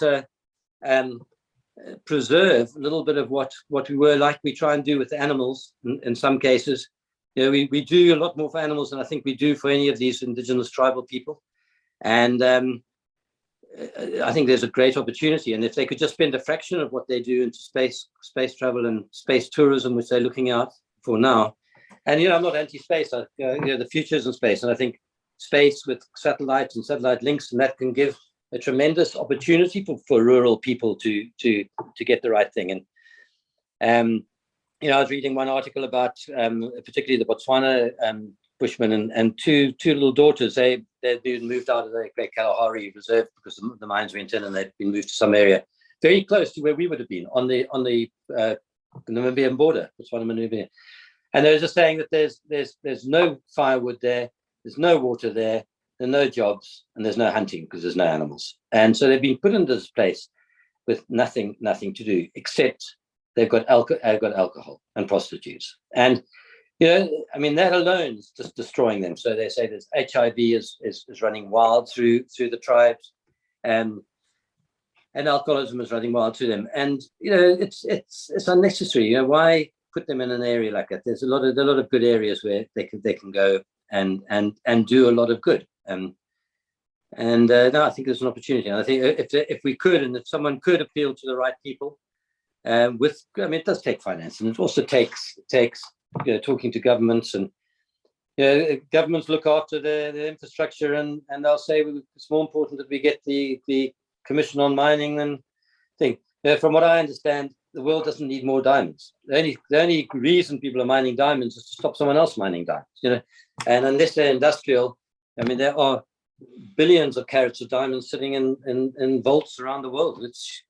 preserve a little bit of what we were, like we try and do with animals in some cases. We do a lot more for animals than I think we do for any of these indigenous tribal people. And I think there's a great opportunity. And if they could just spend a fraction of what they do into space travel and space tourism, which they're looking out for now. And, I'm not anti-space. The future's in space. And I think space with satellites and satellite links, and that can give a tremendous opportunity for rural people to get the right thing. And I was reading one article about particularly the Botswana Bushmen and two little daughters. They'd been moved out of the Great Kalahari Reserve because the mines went in, and they'd been moved to some area very close to where we would have been on the Namibian border, Botswana Namibia. And they were just saying that there's no firewood there, there's no water there are no jobs, and there's no hunting because there's no animals. And so they've been put into this place with nothing to do, except they've got alcohol and prostitutes. And, that alone is just destroying them. So they say there's HIV is running wild through the tribes, and alcoholism is running wild through them. And, it's unnecessary. Why put them in an area like that? There's a lot of good areas where they can go and do a lot of good. No, I think there's an opportunity. And I think if we could, and if someone could appeal to the right people, it does take finance, and it also takes talking to governments, and governments look after the infrastructure, and they'll say it's more important that we get the commission on mining than thing. From what I understand, the world doesn't need more diamonds. The only reason people are mining diamonds is to stop someone else mining diamonds. And unless they're industrial, there are billions of carats of diamonds sitting in vaults around the world. Which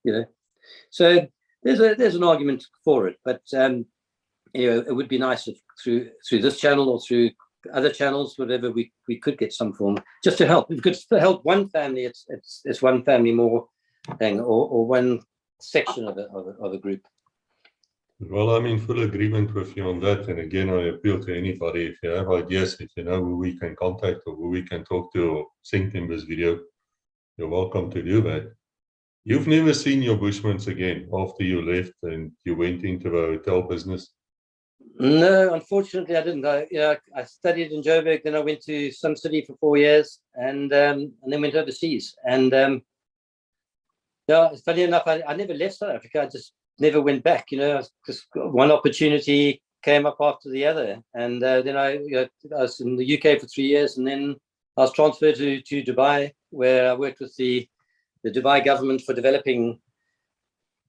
so there's an argument for it, but it would be nice if through this channel or through other channels, whatever, we could get some form just to help. If we could help one family, it's one family more thing, or one section of a group. Well, I'm in full agreement with you on that. And again, I appeal to anybody, if you have ideas, if you know who we can contact or who we can talk to or send them this video, you're welcome to do that. You've never seen your Bushmans again after you left and you went into the hotel business? No, unfortunately, I didn't. I studied in Joburg, then I went to Sun City for 4 years, and then went overseas. And funny enough, I never left South Africa. I just never went back. Just one opportunity came up after the other, and then I was in the UK for 3 years, and then I was transferred to Dubai, where I worked with the Dubai government for developing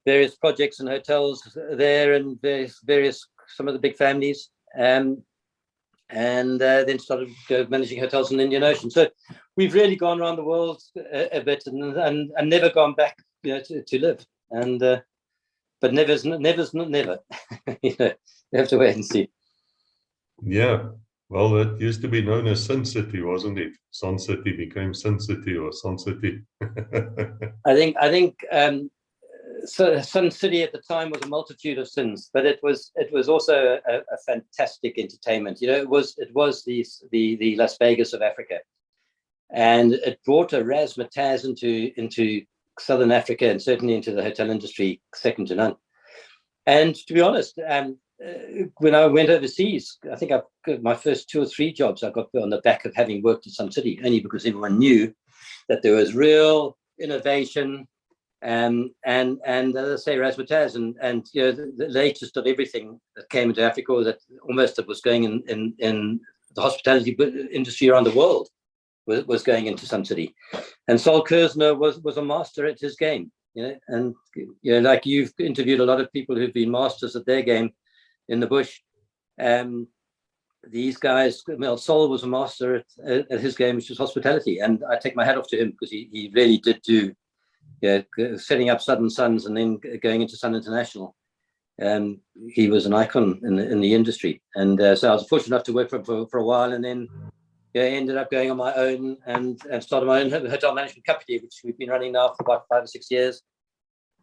various projects and hotels there, and various some of the big families, and then started managing hotels in the Indian Ocean. So we've really gone around the world a bit, and never gone back, to live. And but never's never. You have to wait and see. Yeah. Well, that used to be known as Sun City, wasn't it? Sun City became Sun City or Sun City. I think so Sun City at the time was a multitude of sins, but it was also a fantastic entertainment. It was the Las Vegas of Africa, and it brought a razzmatazz into Southern Africa, and certainly into the hotel industry, second to none. And to be honest, when I went overseas, I think I got my first 2 or 3 jobs I got on the back of having worked in Sun City, only because everyone knew that there was real innovation. And as I say, razzmatazz, and the latest of everything that came into Africa, or that almost that was going in the hospitality industry around the world, was going into Sun City. And Sol Kersner was a master at his game, and like you've interviewed a lot of people who've been masters at their game in the bush. These guys, Sol was a master at his game, which was hospitality, and I take my hat off to him, because he really did do. Setting up Southern Suns and then going into Sun International. He was an icon in the industry. And so I was fortunate enough to work for a while, and then ended up going on my own and started my own hotel management company, which we've been running now for about 5 or 6 years,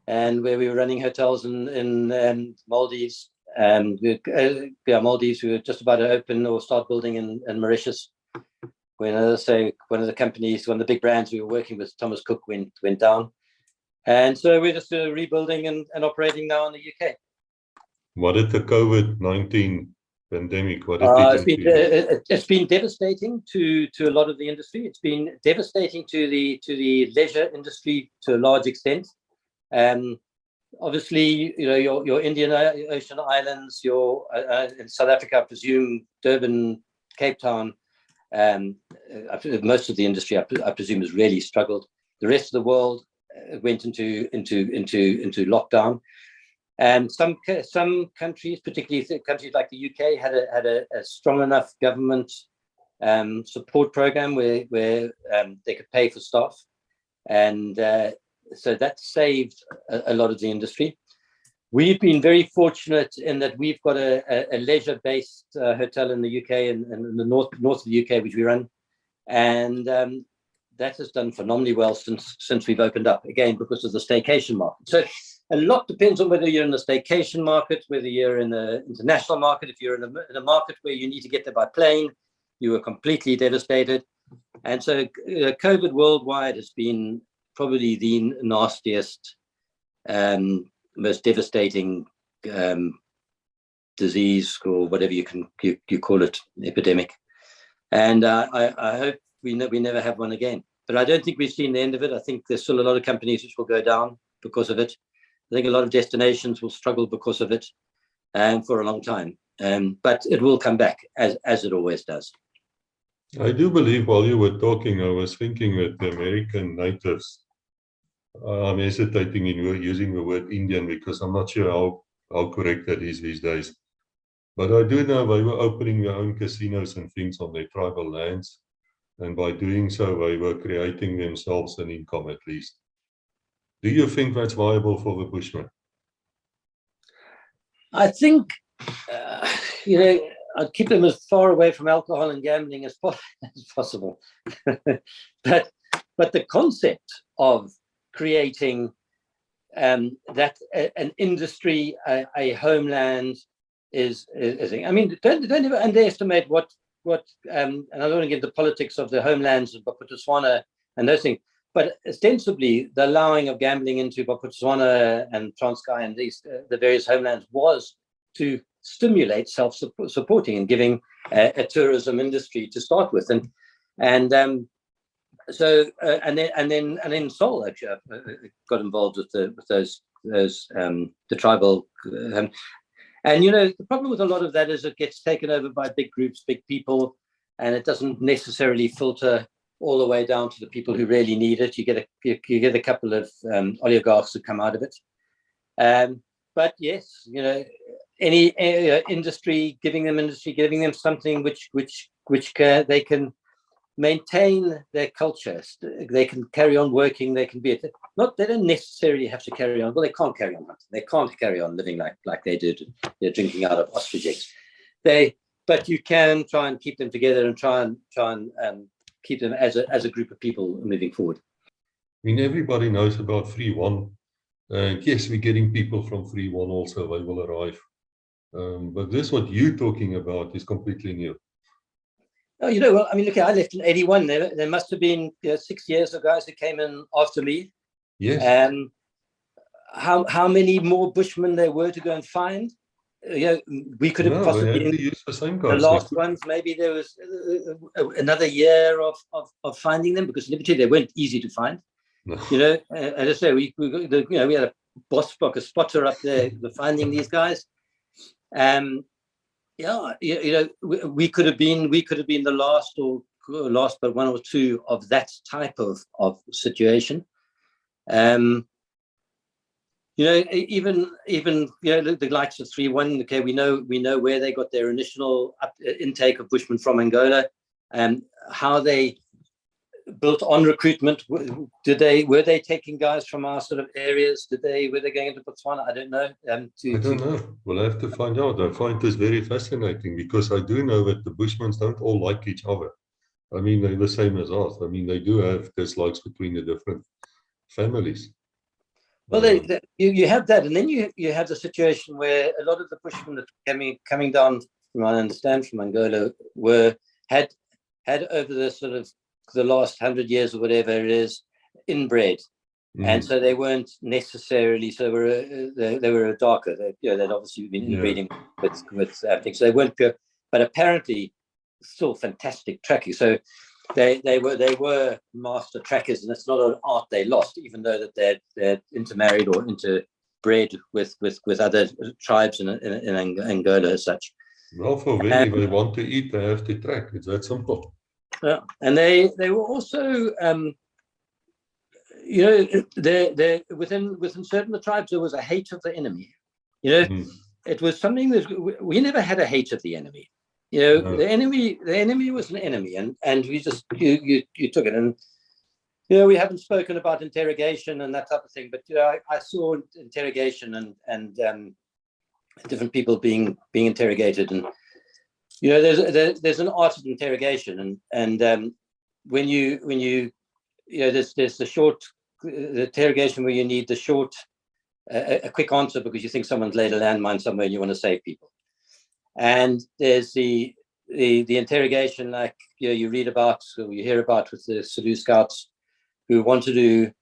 and where we were running hotels in Maldives. Maldives, we were just about to open or start building in Mauritius. When, as I say, one of the big brands we were working with, Thomas Cook, went down. And so we're just rebuilding and operating now in the UK. What did the COVID-19 pandemic, what did it do to you? It's been devastating to a lot of the industry. It's been devastating to the leisure industry to a large extent. Obviously, your Indian Ocean islands, in South Africa, I presume, Durban, Cape Town, most of the industry, I presume, has really struggled. The rest of the world went into lockdown, and some countries, particularly countries like the UK, had a strong enough government support program where they could pay for staff, and so that saved a lot of the industry. We've been very fortunate in that we've got a leisure-based hotel in the UK and in the north of the UK, which we run, and that has done phenomenally well since we've opened up, again, because of the staycation market. So a lot depends on whether you're in the staycation market, whether you're in the international market. If you're in a market where you need to get there by plane, you are completely devastated. And so COVID worldwide has been probably the nastiest, most devastating disease, or whatever you call it, epidemic. And I hope we never have one again. But I don't think we've seen the end of it. I think there's still a lot of companies which will go down because of it. I think a lot of destinations will struggle because of it, for a long time. But it will come back, as it always does. I do believe, while you were talking, I was thinking that the American natives, I'm hesitating in using the word Indian, because I'm not sure how correct that is these days. But I do know they were opening their own casinos and things on their tribal lands. And by doing so, they were creating themselves an income, at least. Do you think that's viable for the Bushmen? I think, I'd keep them as far away from alcohol and gambling as possible. but the concept of creating that an industry, a homeland is. I mean, don't ever underestimate what and I don't want to get the politics of the homelands of Botswana and those things, but ostensibly the allowing of gambling into Botswana and Transkei and these the various homelands was to stimulate self-supporting and giving a tourism industry to start with, and then Seoul actually got involved with those the tribal. And the problem with a lot of that is it gets taken over by big groups, big people, and it doesn't necessarily filter all the way down to the people who really need it. You get a couple of oligarchs who come out of it. But yes, any industry, giving them something which they can maintain their culture. They can carry on working. They can be they don't necessarily have to carry on. Well, they can't carry on hunting. They can't carry on living like they did, drinking out of ostrich eggs. But you can try and keep them together and try and keep them as a group of people moving forward. I mean, everybody knows about 3-1. And yes, we're getting people from 3-1 also. They will arrive. But this, what you're talking about, is completely new. Oh, well, I mean, look, I left in 81. There must have been 6 years of guys who came in after me. Yes. How many more Bushmen there were to go and find? We could have possibly been the last ones. Maybe there was another year of finding them, because in Liberty they weren't easy to find. No. As I say, we had a a spotter up there finding these guys. We could have been the last but one or two of that type of situation. Even the likes of 3-1. Okay, we know where they got their initial intake of Bushmen from Angola, and how they built on recruitment. Were they taking guys from our sort of areas? Were they going into Botswana? I don't know. I don't know. We'll have to find out. I find this very fascinating, because I do know that the Bushmans don't all like each other. I mean, they're the same as us. I mean, they do have dislikes between the different families. Well, you have that, and then you have the situation where a lot of the Bushmen that coming down, from what I understand, from Angola, had over the sort of the last 100 years or whatever it is, inbred, and so they weren't necessarily. So they were darker. They'd obviously been inbreeding with things. So they weren't pure, but apparently still fantastic tracking. So they were master trackers, and it's not an art they lost, even though that they're intermarried or interbred with other tribes in Angola as such. Well, for them, if they want to eat, they have to track. It's that simple. Yeah, and they were also, they within certain of the tribes there was a hate of the enemy. It was something that we never had a hate of the enemy. The enemy was an enemy, and we just you took it, and we haven't spoken about interrogation and that type of thing, but I saw interrogation and different people being interrogated, and there's an art of interrogation, and when you there's the interrogation where you need the short a quick answer because you think someone's laid a landmine somewhere and you want to save people. And there's the interrogation, like you read about or you hear about with the Sulu Scouts, who wanted to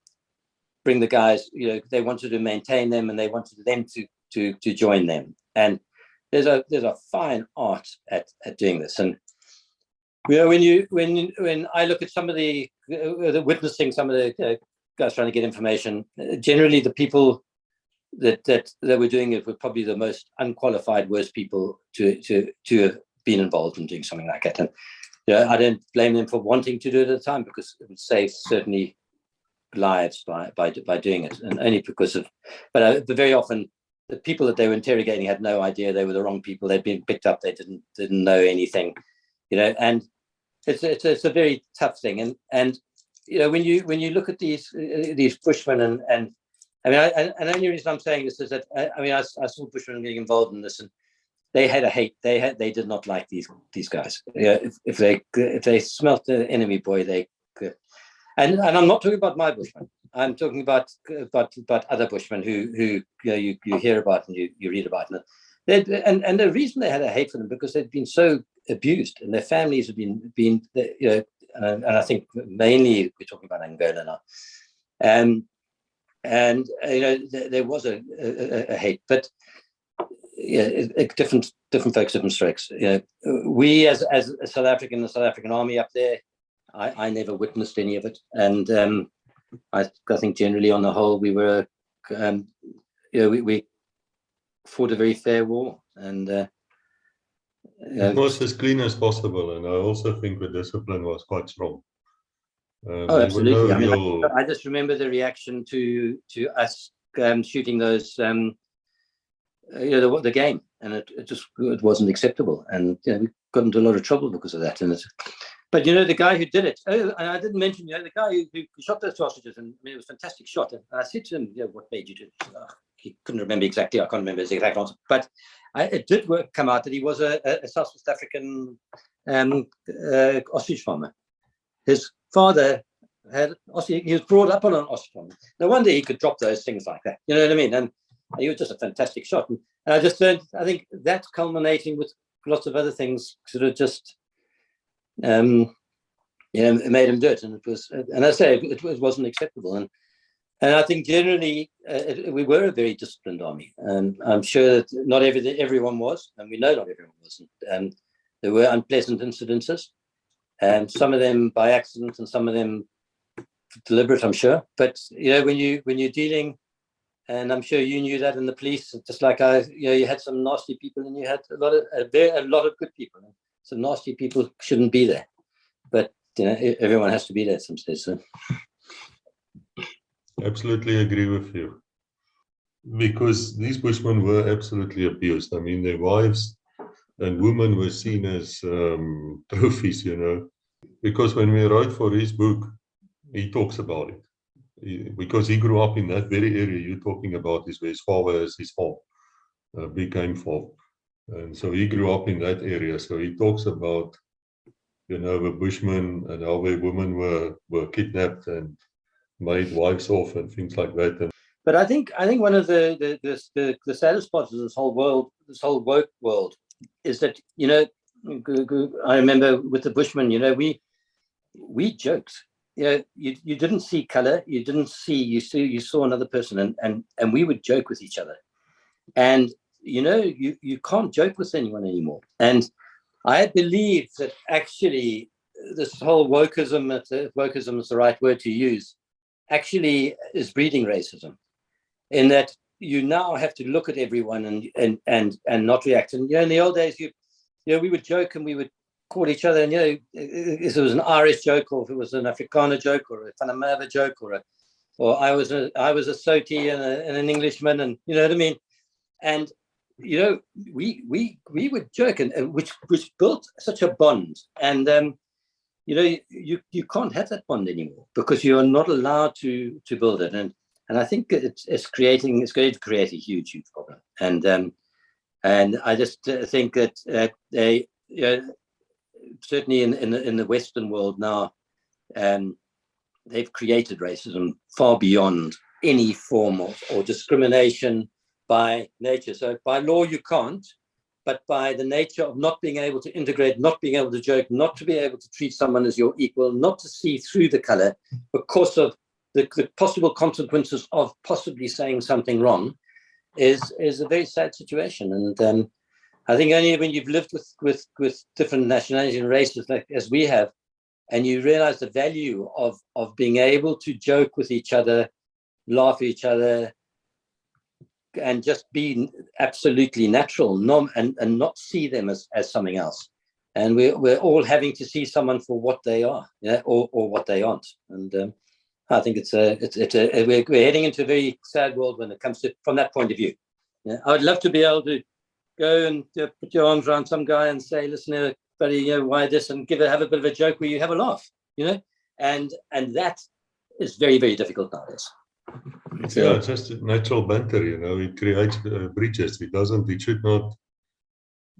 bring the guys. They wanted to maintain them, and they wanted them to join them. And there's a fine art at doing this. And when I look at some of the witnessing some of the guys trying to get information, generally the people that were doing it were probably the most unqualified, worst people to have been involved in doing something like that. And I don't blame them for wanting to do it at the time, because it would save certainly lives by doing it, and only because of. But very often the people that they were interrogating had no idea they were the wrong people. They'd been picked up. They didn't know anything, and it's a very tough thing. And when you look at these Bushmen and I mean, and the only reason I'm saying this is that I saw Bushmen getting involved in this, and they had a hate. They did not like these guys. If they smelt the enemy, boy, they could. And I'm not talking about my Bushmen. I'm talking about other Bushmen who you hear about and you read about. And the reason they had a hate for them because they'd been so abused and their families have been and I think mainly we're talking about Angola now. And there was a hate, but different folks, different strokes. We as a South African, the South African Army up there, I never witnessed any of it, and I think generally on the whole we were, we fought a very fair war, and it was as clean as possible, and I also think the discipline was quite strong. Absolutely. I just remember the reaction to us shooting those, the game, and it wasn't acceptable, and we got into a lot of trouble because of that. But the guy who did it, and I didn't mention, the guy who shot those sausages, and it was a fantastic shot. And I said to him, what made you do it? He couldn't remember exactly. I can't remember his exact answer, but it did come out that he was a South African ostrich farmer. His father had ostrich. He was brought up on an ostrich farm. No wonder he could drop those things like that. You know what I mean? And he was just a fantastic shot. And I just learned, I think that's culminating with lots of other things sort of just, it made him do it. And it was, and I say it wasn't acceptable. And I think generally we were a very disciplined army. And I'm sure that not everyone was, and we know not everyone wasn't. There were unpleasant incidences, and some of them by accident and some of them deliberate, I'm sure. But, when you're dealing, and I'm sure you knew that in the police, just like you had some nasty people and you had a lot of good people. Some nasty people shouldn't be there, but everyone has to be there at some stage. So. Absolutely agree with you, because these Bushmen were absolutely abused. I mean, their wives and women were seen as trophies, because when we write for his book, he talks about it. Because he grew up in that very area you're talking about, is where his father has his farm, a big game farm. And so he grew up in that area. So he talks about, the Bushmen and how their women were kidnapped and made wives off and things like that. But I think one of the saddest parts of this whole woke world, is that I remember with the Bushmen, we joked. You didn't see color, you saw another person, and we would joke with each other. And you can't joke with anyone anymore. And I believe that actually this whole wokeism, if wokeism is the right word to use, actually is breeding racism, in that you now have to look at everyone and not react. And in the old days, we would joke and we would call each other, and if it was an Irish joke, or if it was an Afrikaner joke, or a Panamera joke, or I was a Soti and an Englishman, and you know what I mean. And we would joke, and which built such a bond. And you can't have that bond anymore, because you are not allowed to build it. And I think it's going to create a huge problem. And I just think that they certainly in the Western world now, they've created racism far beyond any form or discrimination by nature. So by law you can't, but by the nature of not being able to integrate, not being able to joke, not to be able to treat someone as your equal, not to see through the color because of the possible consequences of possibly saying something wrong, is a very sad situation. And I think only when you've lived with different nationalities and races, like as we have, and you realize the value of being able to joke with each other, laugh at each other, and just be absolutely natural, and not see them as something else. And we're all having to see someone for what they are, or what they aren't. And I think we're heading into a very sad world when it comes to from that point of view. I would love to be able to go and put your arms around some guy and say, listen, buddy, why this, and have a bit of a joke where you have a laugh, and that is very, very difficult nowadays. Yeah, it's just natural banter, it creates bridges. It should not,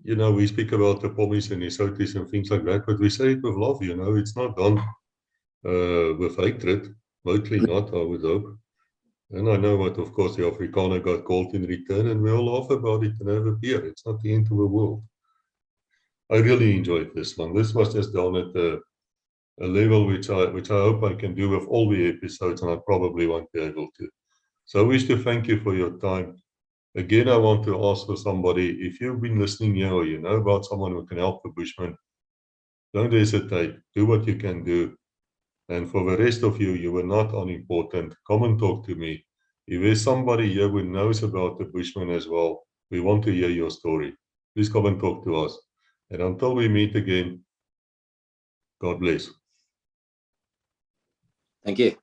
we speak about the Pommies and the Sotis and things like that, but we say it with love, it's not done with hatred. Mostly not, I would hope. And I know what, of course, the Afrikaner got called in return, and we all laugh about it and have a beer. It's not the end of the world. I really enjoyed this one. This was just done at a level which I hope I can do with all the episodes, and I probably won't be able to. So I wish to thank you for your time. Again, I want to ask for somebody, if you've been listening here or you know about someone who can help the Bushmen, don't hesitate. Do what you can do. And for the rest of you, you were not unimportant. Come and talk to me. If there's somebody here who knows about the Bushmen as well, we want to hear your story. Please come and talk to us. And until we meet again, God bless. Thank you.